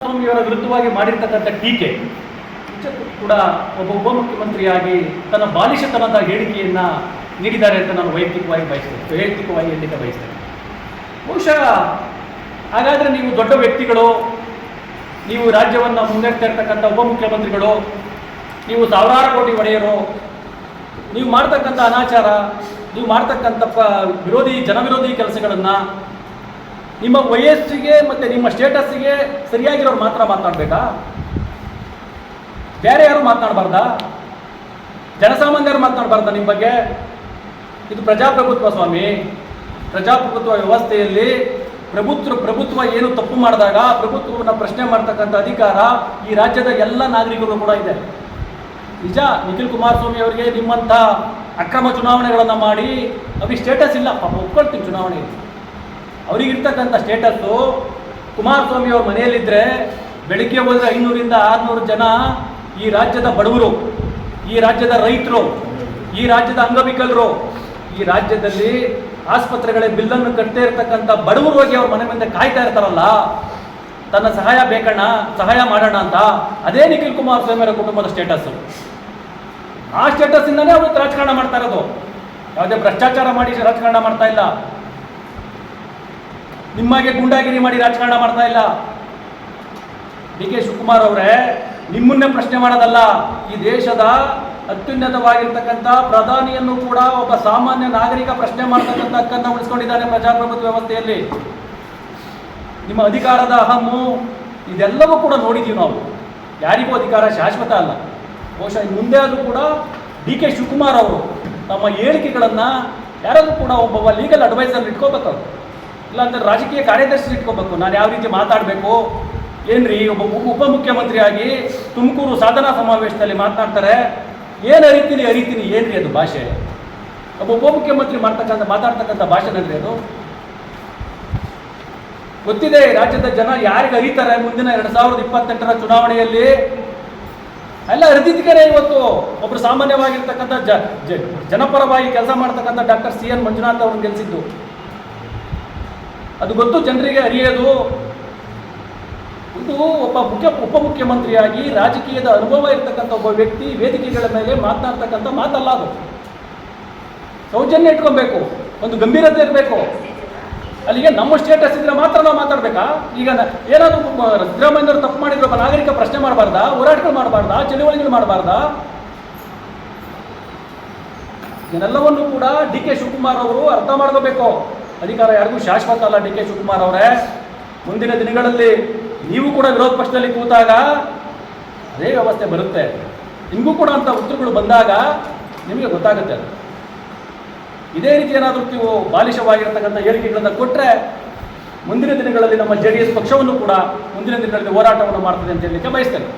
ಕುಮಾರಸ್ವಾಮಿಯವರ ವಿರುದ್ಧವಾಗಿ ಮಾಡಿರ್ತಕ್ಕಂಥ ಟೀಕೆ ಕೂಡ ಒಬ್ಬ ಉಪಮುಖ್ಯಮಂತ್ರಿಯಾಗಿ ತನ್ನ ಬಾಲಿಶತನದ ಹೇಳಿಕೆಯನ್ನು ನೀಡಿದ್ದಾರೆ ಅಂತ ನಾನು ವೈಯಕ್ತಿಕವಾಗಿ ಹೇಳಲಿಕ್ಕೆ ಬಯಸ್ತೇನೆ. ಬಹುಶಃ ಹಾಗಾದರೆ ನೀವು ದೊಡ್ಡ ವ್ಯಕ್ತಿಗಳು, ನೀವು ರಾಜ್ಯವನ್ನು ಮುನ್ನಡೆಸ್ತಾ ಇರ್ತಕ್ಕಂಥ ಉಪಮುಖ್ಯಮಂತ್ರಿಗಳು, ನೀವು ಸಾವಿರಾರು ಕೋಟಿ ಒಡೆಯರು, ನೀವು ಮಾಡ್ತಕ್ಕಂಥ ಅನಾಚಾರ, ನೀವು ಮಾಡ್ತಕ್ಕಂಥ ಜನವಿರೋಧಿ ಕೆಲಸಗಳನ್ನು ನಿಮ್ಮ ವಯಸ್ಸಿಗೆ ಮತ್ತು ನಿಮ್ಮ ಸ್ಟೇಟಸ್ಸಿಗೆ ಸರಿಯಾಗಿರೋರು ಮಾತ್ರ ಮಾತನಾಡಬೇಕಾ? ಬೇರೆ ಯಾರು ಮಾತನಾಡಬಾರ್ದಾ? ಜನಸಾಮಾನ್ಯರು ಮಾತನಾಡಬಾರ್ದಾ ನಿಮ್ಮ ಬಗ್ಗೆ? ಇದು ಪ್ರಜಾಪ್ರಭುತ್ವ ಸ್ವಾಮಿ. ಪ್ರಜಾಪ್ರಭುತ್ವ ವ್ಯವಸ್ಥೆಯಲ್ಲಿ ಪ್ರಭುತ್ವ ಏನು ತಪ್ಪು ಮಾಡಿದಾಗ ಪ್ರಭುತ್ವವನ್ನು ಪ್ರಶ್ನೆ ಮಾಡ್ತಕ್ಕಂಥ ಅಧಿಕಾರ ಈ ರಾಜ್ಯದ ಎಲ್ಲ ನಾಗರಿಕರು ಕೂಡ ಇದೆ. ನಿಜ, ನಿಖಿಲ್ ಕುಮಾರಸ್ವಾಮಿ ಅವರಿಗೆ ನಿಮ್ಮಂಥ ಅಕ್ರಮ ಚುನಾವಣೆಗಳನ್ನು ಮಾಡಿ ಅವ್ರಿಗೆ ಸ್ಟೇಟಸ್ ಇಲ್ಲ, ಪಾಪ ಒಪ್ಕೊಳ್ತೀನಿ. ಚುನಾವಣೆಯಲ್ಲಿ ಅವರಿಗಿರ್ತಕ್ಕಂಥ ಸ್ಟೇಟಸ್ಸು ಕುಮಾರಸ್ವಾಮಿ ಅವ್ರ ಮನೆಯಲ್ಲಿದ್ದರೆ ಬೆಳಗ್ಗೆ ಹೋದರೆ 500ರಿಂದ 600 ಜನ ಈ ರಾಜ್ಯದ ಬಡವರು, ಈ ರಾಜ್ಯದ ರೈತರು, ಈ ರಾಜ್ಯದ ಅಂಗವಿಕಲರು, ಈ ರಾಜ್ಯದಲ್ಲಿ ಆಸ್ಪತ್ರೆಗಳ ಬಿಲ್ಲನ್ನು ಕಟ್ಟದೇ ಇರತಕ್ಕಂಥ ಬಡವರು ಹೋಗಿ ಅವ್ರ ಮನೆ ಮುಂದೆ ಕಾಯ್ತಾ ಇರ್ತಾರಲ್ಲ, ತನ್ನ ಸಹಾಯ ಬೇಕಣ್ಣ, ಸಹಾಯ ಮಾಡೋಣ ಅಂತ. ಅದೇ ನಿಖಿಲ್ ಕುಮಾರಸ್ವಾಮಿ ಅವರ ಕುಟುಂಬದ ಸ್ಟೇಟಸ್ಸು. ಆ ಸ್ಟೇಟಸ್ಸಿಂದಲೇ ಅವರು ರಾಜಕಾರಣ ಮಾಡ್ತಾ ಇರೋದು. ಯಾವುದೇ ಭ್ರಷ್ಟಾಚಾರ ಮಾಡಿ ರಾಜಕಾರಣ ಮಾಡ್ತಾ ಇಲ್ಲ, ನಿಮಗೆ ಗೂಂಡಾಗಿರಿ ಮಾಡಿ ರಾಜಕಾರಣ ಮಾಡ್ತಾ ಇಲ್ಲ. ಡಿ ಕೆ ಶಿವಕುಮಾರ್ ಅವರೇ, ನಿಮ್ಮನ್ನೇ ಪ್ರಶ್ನೆ ಮಾಡೋದಲ್ಲ, ಈ ದೇಶದ ಅತ್ಯುನ್ನತವಾಗಿರ್ತಕ್ಕಂಥ ಪ್ರಧಾನಿಯನ್ನು ಕೂಡ ಒಬ್ಬ ಸಾಮಾನ್ಯ ನಾಗರಿಕ ಪ್ರಶ್ನೆ ಮಾಡ್ತಕ್ಕಂಥ ಹಕ್ಕನ್ನು ಉಳಿಸ್ಕೊಂಡಿದ್ದಾನೆ ಪ್ರಜಾಪ್ರಭುತ್ವ ವ್ಯವಸ್ಥೆಯಲ್ಲಿ. ನಿಮ್ಮ ಅಧಿಕಾರದ ಅಹಮ್ಮು ಇದೆಲ್ಲವೂ ಕೂಡ ನೋಡಿದ್ದೀವಿ ನಾವು. ಯಾರಿಗೂ ಅಧಿಕಾರ ಶಾಶ್ವತ ಅಲ್ಲ. ಬಹುಶಃ ಮುಂದೆ ಆದರೂ ಕೂಡ ಡಿ ಕೆ ಶಿವಕುಮಾರ್ ಅವರು ತಮ್ಮ ಹೇಳಿಕೆಗಳನ್ನು ಯಾರಾದರೂ ಕೂಡ ಒಬ್ಬ ಲೀಗಲ್ ಅಡ್ವೈಸರ್ ಇಟ್ಕೋಬೇಕು, ಇಲ್ಲಾಂದರೆ ರಾಜಕೀಯ ಕಾರ್ಯದರ್ಶಿ ಇಟ್ಕೋಬೇಕು. ನಾನು ಯಾವ ರೀತಿ ಮಾತಾಡಬೇಕು, ಏನ್ರಿ ಒಬ್ಬ ಉಪಮುಖ್ಯಮಂತ್ರಿಯಾಗಿ ತುಮಕೂರು ಸಾಧನಾ ಸಮಾವೇಶದಲ್ಲಿ ಮಾತನಾಡ್ತಾರೆ, ಏನು ಅರಿತೀನಿ ಏನ್ರಿ ಅದು ಭಾಷೆ? ಒಬ್ಬ ಉಪಮುಖ್ಯಮಂತ್ರಿ ಮಾತಾಡ್ತಕ್ಕಂಥ ಭಾಷೆನಂದ್ರೆ ಅದು ಗೊತ್ತಿದೆ. ರಾಜ್ಯದ ಜನ ಯಾರಿಗೆ ಅರಿತಾರೆ ಮುಂದಿನ 2028ರ ಚುನಾವಣೆಯಲ್ಲಿ ಎಲ್ಲ ಅರಿದಿದ್ದಕ್ಕೆ ಇವತ್ತು ಒಬ್ಬರು ಸಾಮಾನ್ಯವಾಗಿರ್ತಕ್ಕಂಥ ಜನಪರವಾಗಿ ಕೆಲಸ ಮಾಡ್ತಕ್ಕಂಥ ಡಾಕ್ಟರ್ CN ಮಂಜುನಾಥ್ ಅವ್ರನ್ನ ಗೆಲ್ಲಿಸಿದ್ದು. ಅದು ಗೊತ್ತು ಜನರಿಗೆ, ಅರಿಯೋದು. ಇದು ಒಬ್ಬ ಉಪಮುಖ್ಯಮಂತ್ರಿಯಾಗಿ ರಾಜಕೀಯದ ಅನುಭವ ಇರತಕ್ಕಂಥ ಒಬ್ಬ ವ್ಯಕ್ತಿ ವೇದಿಕೆಗಳ ಮೇಲೆ ಮಾತನಾಡ್ತಕ್ಕಂಥ ಮಾತಲ್ಲ ಅದು. ಸೌಜನ್ಯ ಇಟ್ಕೊಬೇಕು, ಒಂದು ಗಂಭೀರತೆ ಇರಬೇಕು. ಅಲ್ಲಿಗೆ ನಮ್ಮ ಸ್ಟೇಟಸ್ ಇದ್ರೆ ಮಾತ್ರ ನಾವು ಮಾತಾಡಬೇಕಾ? ಈಗ ಏನಾದರೂ ಸಿದ್ದರಾಮಯ್ಯವರು ತಪ್ಪು ಮಾಡಿದ್ರು ಒಬ್ಬ ನಾಗರಿಕ ಪ್ರಶ್ನೆ ಮಾಡಬಾರ್ದಾ? ಹೋರಾಟಗಳು ಮಾಡಬಾರ್ದಾ? ಚಳುವಳಿಗಳು ಮಾಡಬಾರ್ದಾ? ಇದನ್ನೆಲ್ಲವನ್ನು ಕೂಡ ಡಿ ಕೆ ಶಿವಕುಮಾರ್ ಅವರು ಅರ್ಥ ಮಾಡ್ಕೋಬೇಕು. ಅಧಿಕಾರ ಯಾರಿಗೂ ಶಾಶ್ವತ ಅಲ್ಲ. ಡಿ ಕೆ ಶಿವಕುಮಾರ್ ಅವರೇ, ಮುಂದಿನ ದಿನಗಳಲ್ಲಿ ನೀವು ಕೂಡ ವಿರೋಧ ಪಕ್ಷದಲ್ಲಿ ಕೂತಾಗ ಅದೇ ವ್ಯವಸ್ಥೆ ಬರುತ್ತೆ. ನಿಮಗೂ ಕೂಡ ಅಂಥ ಉತ್ತರಗಳು ಬಂದಾಗ ನಿಮಗೆ ಗೊತ್ತಾಗುತ್ತೆ. ಇದೇ ರೀತಿ ಏನಾದರೂ ನೀವು ಬಾಲಿಶವಾಗಿರ್ತಕ್ಕಂಥ ಹೇಳಿಕೆಗಳನ್ನು ಕೊಟ್ಟರೆ ಮುಂದಿನ ದಿನಗಳಲ್ಲಿ ನಮ್ಮ JDS ಪಕ್ಷವನ್ನು ಕೂಡ ಮುಂದಿನ ದಿನಗಳಲ್ಲಿ ಹೋರಾಟವನ್ನು ಮಾಡ್ತದೆ ಅಂತ ಹೇಳಲಿಕ್ಕೆ ಬಯಸ್ತೇನೆ.